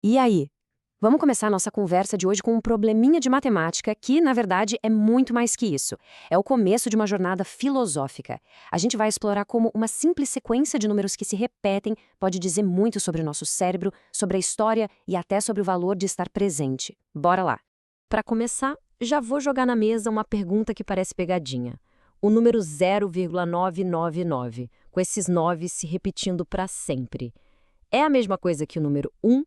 E aí? Vamos começar a nossa conversa de hoje com um probleminha de matemática que, na verdade, é muito mais que isso. É o começo de uma jornada filosófica. A gente vai explorar como uma simples sequência de números que se repetem pode dizer muito sobre o nosso cérebro, sobre a história e até sobre o valor de estar presente. Bora lá! Para começar, já vou jogar na mesa uma pergunta que parece pegadinha. O número 0,999, com esses 9 se repetindo para sempre. É a mesma coisa que o número 1?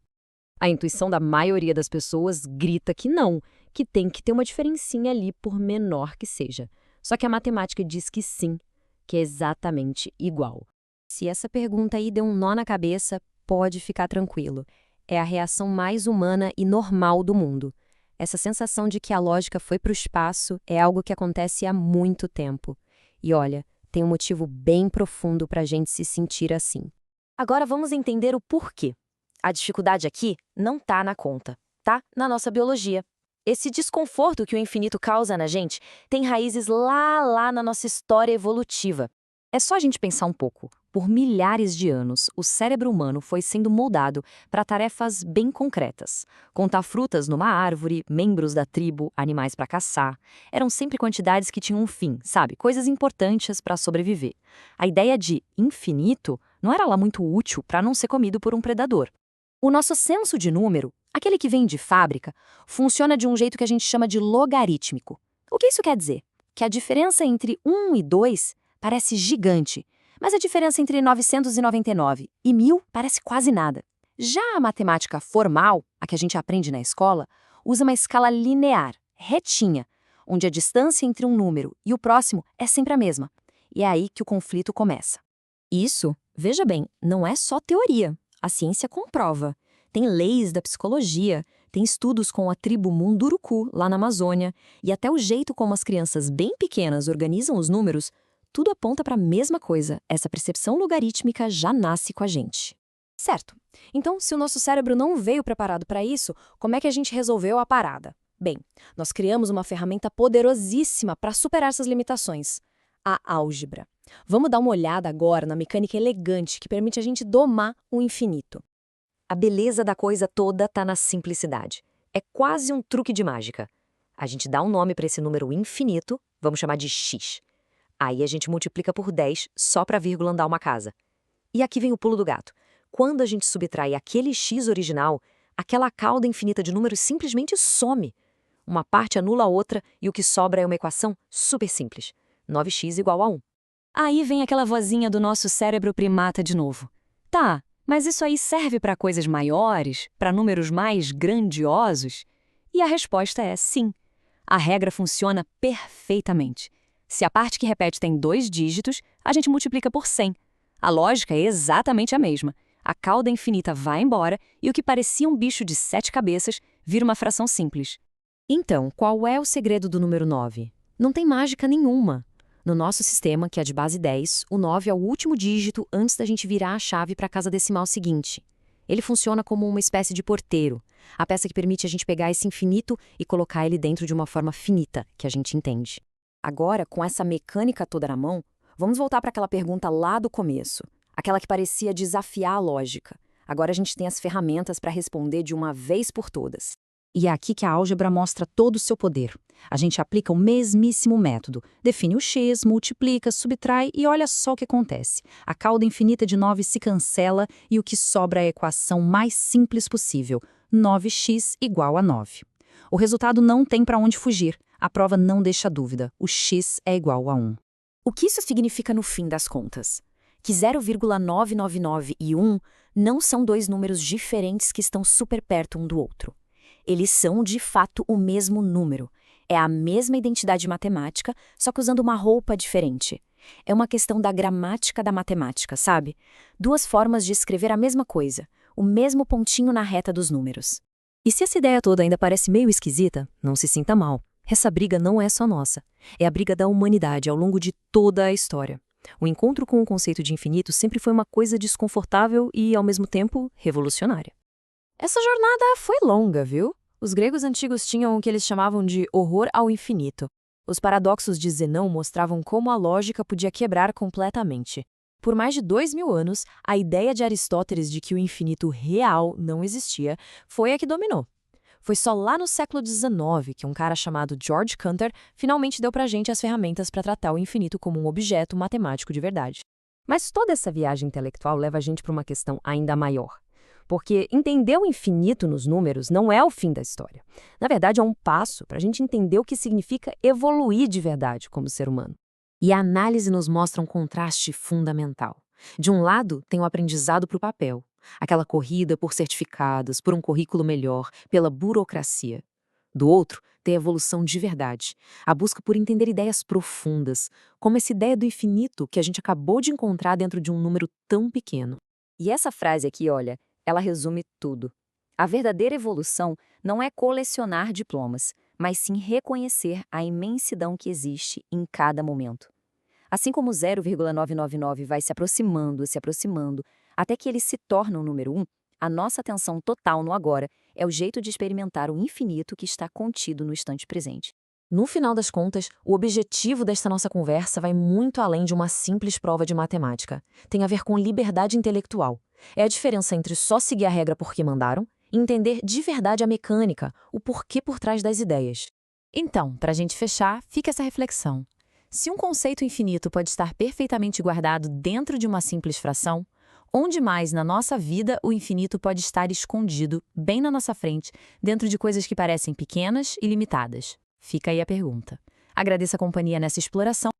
A intuição da maioria das pessoas grita que não, que tem que ter uma diferencinha ali por menor que seja. Só que a matemática diz que sim, que é exatamente igual. Se essa pergunta aí deu um nó na cabeça, pode ficar tranquilo. É a reação mais humana e normal do mundo. Essa sensação de que a lógica foi para o espaço é algo que acontece há muito tempo. E olha, tem um motivo bem profundo para a gente se sentir assim. Agora vamos entender o porquê. A dificuldade aqui não tá na conta, tá na nossa biologia. Esse desconforto que o infinito causa na gente tem raízes lá na nossa história evolutiva. É só a gente pensar um pouco. Por milhares de anos, o cérebro humano foi sendo moldado para tarefas bem concretas. Contar frutas numa árvore, membros da tribo, animais para caçar. Eram sempre quantidades que tinham um fim, sabe? Coisas importantes para sobreviver. A ideia de infinito não era lá muito útil para não ser comido por um predador. O nosso senso de número, aquele que vem de fábrica, funciona de um jeito que a gente chama de logarítmico. O que isso quer dizer? Que a diferença entre 1 e 2 parece gigante, mas a diferença entre 999 e 1000 parece quase nada. Já a matemática formal, a que a gente aprende na escola, usa uma escala linear, retinha, onde a distância entre um número e o próximo é sempre a mesma. E é aí que o conflito começa. Isso, veja bem, não é só teoria. A ciência comprova. Tem leis da psicologia, tem estudos com a tribo Munduruku, lá na Amazônia, e até o jeito como as crianças bem pequenas organizam os números, tudo aponta para a mesma coisa. Essa percepção logarítmica já nasce com a gente. Certo. Então, se o nosso cérebro não veio preparado para isso, como é que a gente resolveu a parada? Bem, nós criamos uma ferramenta poderosíssima para superar essas limitações: a álgebra. Vamos dar uma olhada agora na mecânica elegante que permite a gente domar o infinito. A beleza da coisa toda está na simplicidade. É quase um truque de mágica. A gente dá um nome para esse número infinito, vamos chamar de x. Aí a gente multiplica por 10 só para a vírgula andar uma casa. E aqui vem o pulo do gato. Quando a gente subtrai aquele x original, aquela cauda infinita de números simplesmente some. Uma parte anula a outra e o que sobra é uma equação super simples. 9x igual a 1. Aí vem aquela vozinha do nosso cérebro primata de novo. Tá, mas isso aí serve para coisas maiores, para números mais grandiosos? E a resposta é sim. A regra funciona perfeitamente. Se a parte que repete tem 2 dígitos, a gente multiplica por 100. A lógica é exatamente a mesma. A cauda infinita vai embora e o que parecia um bicho de 7 cabeças vira uma fração simples. Então, qual é o segredo do número 9? Não tem mágica nenhuma. No nosso sistema, que é de base 10, o 9 é o último dígito antes da gente virar a chave para a casa decimal seguinte. Ele funciona como uma espécie de porteiro, a peça que permite a gente pegar esse infinito e colocar ele dentro de uma forma finita, que a gente entende. Agora, com essa mecânica toda na mão, vamos voltar para aquela pergunta lá do começo, aquela que parecia desafiar a lógica. Agora a gente tem as ferramentas para responder de uma vez por todas. E é aqui que a álgebra mostra todo o seu poder. A gente aplica o mesmíssimo método, define o x, multiplica, subtrai e olha só o que acontece. A cauda infinita de 9 se cancela e o que sobra é a equação mais simples possível, 9x igual a 9. O resultado não tem para onde fugir, a prova não deixa dúvida, o x é igual a 1. O que isso significa no fim das contas? Que 0,999 e 1 não são dois números diferentes que estão super perto um do outro. Eles são, de fato, o mesmo número. É a mesma identidade matemática, só que usando uma roupa diferente. É uma questão da gramática da matemática, sabe? Duas formas de escrever a mesma coisa, o mesmo pontinho na reta dos números. E se essa ideia toda ainda parece meio esquisita, não se sinta mal. Essa briga não é só nossa. É a briga da humanidade ao longo de toda a história. O encontro com o conceito de infinito sempre foi uma coisa desconfortável e, ao mesmo tempo, revolucionária. Essa jornada foi longa, viu? Os gregos antigos tinham o que eles chamavam de horror ao infinito. Os paradoxos de Zenão mostravam como a lógica podia quebrar completamente. Por mais de 2.000 anos, a ideia de Aristóteles de que o infinito real não existia foi a que dominou. Foi só lá no século XIX que um cara chamado George Cantor finalmente deu pra gente as ferramentas para tratar o infinito como um objeto matemático de verdade. Mas toda essa viagem intelectual leva a gente para uma questão ainda maior. Porque entender o infinito nos números não é o fim da história. Na verdade, é um passo para a gente entender o que significa evoluir de verdade como ser humano. E a análise nos mostra um contraste fundamental. De um lado, tem o aprendizado para o papel, aquela corrida por certificados, por um currículo melhor, pela burocracia. Do outro, tem a evolução de verdade, a busca por entender ideias profundas, como essa ideia do infinito que a gente acabou de encontrar dentro de um número tão pequeno. E essa frase aqui, olha, ela resume tudo. A verdadeira evolução não é colecionar diplomas, mas sim reconhecer a imensidão que existe em cada momento. Assim como o 0,999 vai se aproximando, até que ele se torna o número 1, a nossa atenção total no agora é o jeito de experimentar o infinito que está contido no instante presente. No final das contas, o objetivo desta nossa conversa vai muito além de uma simples prova de matemática. Tem a ver com liberdade intelectual. É a diferença entre só seguir a regra porque mandaram e entender de verdade a mecânica, o porquê por trás das ideias. Então, para a gente fechar, fica essa reflexão. Se um conceito infinito pode estar perfeitamente guardado dentro de uma simples fração, onde mais na nossa vida o infinito pode estar escondido, bem na nossa frente, dentro de coisas que parecem pequenas e limitadas? Fica aí a pergunta. Agradeço a companhia nessa exploração.